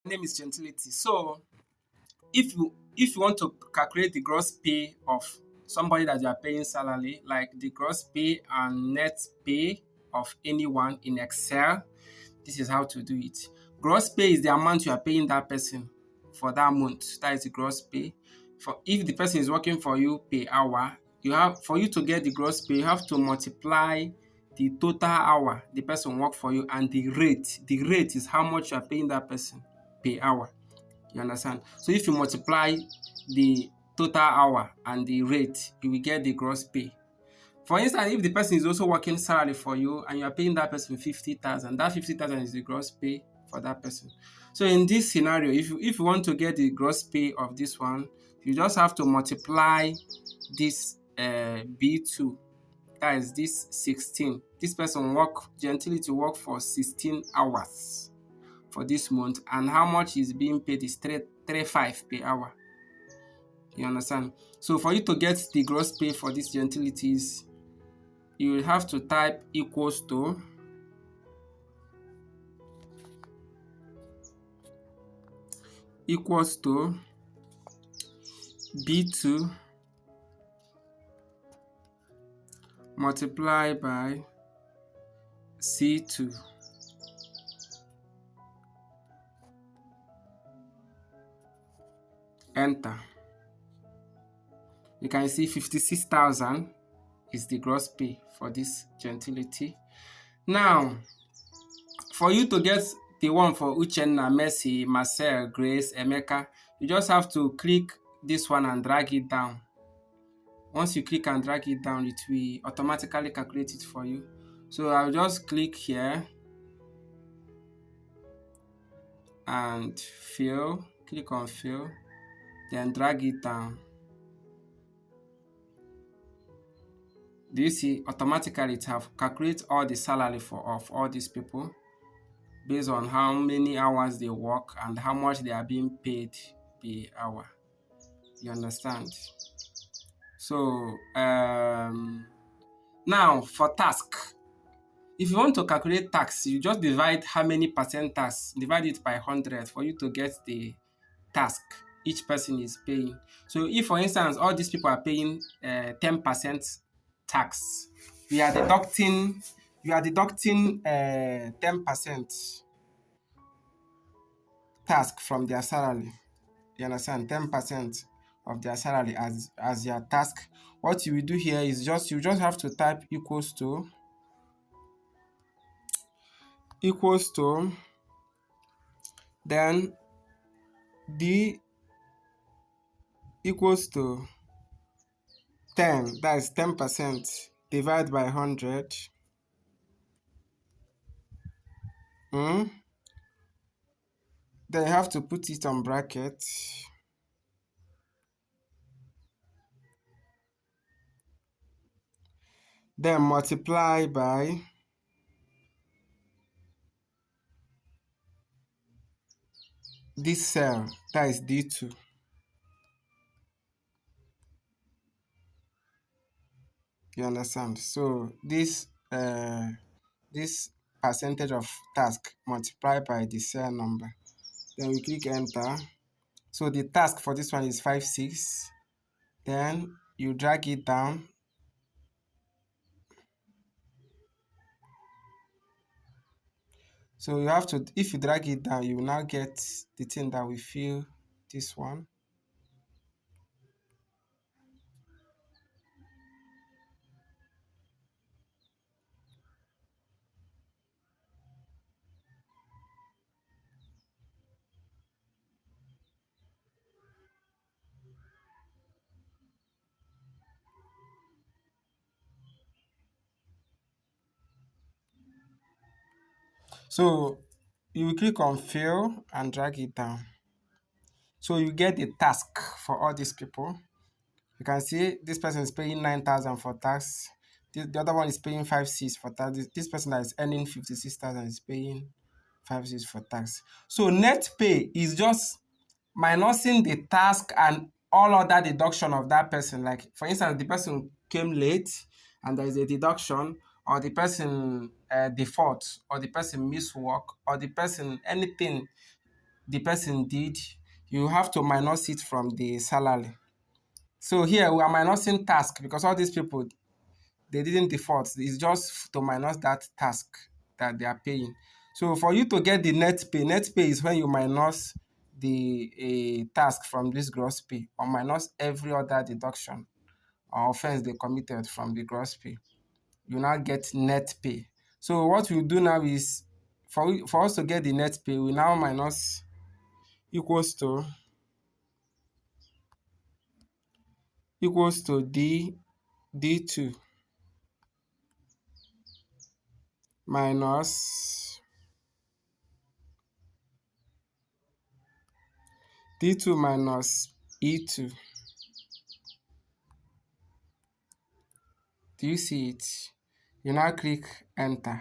Name is Gentility. So if you want to calculate the gross pay of somebody that you are paying salary, like the gross pay and net pay of anyone in Excel, this is how to do it. Gross pay is the amount you are paying that person for that month. That is the gross pay. For if the person is working for you per hour, you have for you to get the gross pay, you have to multiply the total hour the person work for you and the rate. The rate is how much you are paying that person per hour. You understand? So if you multiply the total hour and the rate, you will get the gross pay. For instance, if the person is also working salary for you and you are paying that person 50,000, that 50,000 is the gross pay for that person. So in this scenario, if you want to get the gross pay of this one, you just have to multiply this B2. That is this 16. This person Gentility work for 16 hours for this month, and how much is being paid is 3.5 per hour. You understand? So for you to get the gross pay for these Gentilities, you will have to type equals to B2 multiplied by C2. Enter. You can see 56,000 is the gross pay for this Gentility. Now, for you to get the one for Uchenna, Mercy, Marcel, Grace, Emeka, you just have to click this one and drag it down. Once you click and drag it down, it will automatically calculate it for you. So I'll just click here and fill, click on fill, then drag it down. Do you see? Automatically it have calculate all the salary of all these people based on how many hours they work and how much they are being paid per hour. You understand? So now for task, if you want to calculate tax, you just divide how many percent tax, divide it by 100 for you to get the task each person is paying. So if, for instance, all these people are paying 10% tax, you are deducting 10% task from their salary. You understand? 10% of their salary as their task. What you will do here is you just have to type equals to then D equals to 10, that is 10%, divide by 100. Then you have to put it on bracket. Then multiply by this cell, that is D2. You understand? So this percentage of task multiplied by the cell number. Then we click enter. So the task for this one is 56. Then you drag it down. So you have to, if you drag it down, you will now get the thing that will fill this one. So you will click on fill and drag it down. So you get the task for all these people. You can see this person is paying 9,000 for tax. The other one is paying 5,600 for tax. This person that is earning 56,000 is paying 5,600 for tax. So net pay is just minusing the task and all other deduction of that person. Like, for instance, the person came late and there is a deduction, or the person default, or the person miss work, or the person anything. the person did, you have to minus it from the salary. So here we are minusing task because all these people, they didn't default. It's just to minus that task that they are paying. So for you to get the net pay is when you minus the task from this gross pay or minus every other deduction or offense they committed from the gross pay. You now get net pay. So what we do now is for us to get the net pay, we now minus equals to D2 minus D2 minus E2. Do you see it? You now click enter.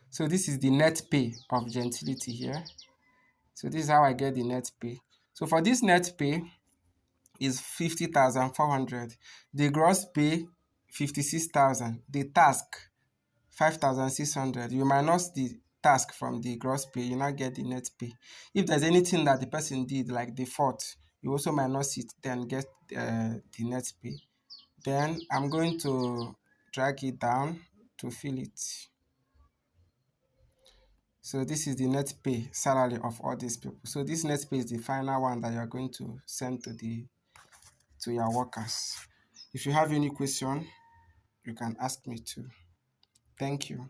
So this is the net pay of Gentility here. So this is how I get the net pay. So for this net pay is 50,400. The gross pay 56,000. The task 5,600. You minus the task from the gross pay, you now get the net pay. If there's anything that the person did like default, you also minus it, then get the net pay. Then I'm going to drag it down to fill it. So this is the net pay salary of all these people. So this net pay is the final one that you're going to send to your workers. If you have any question, you can ask me too. Thank you.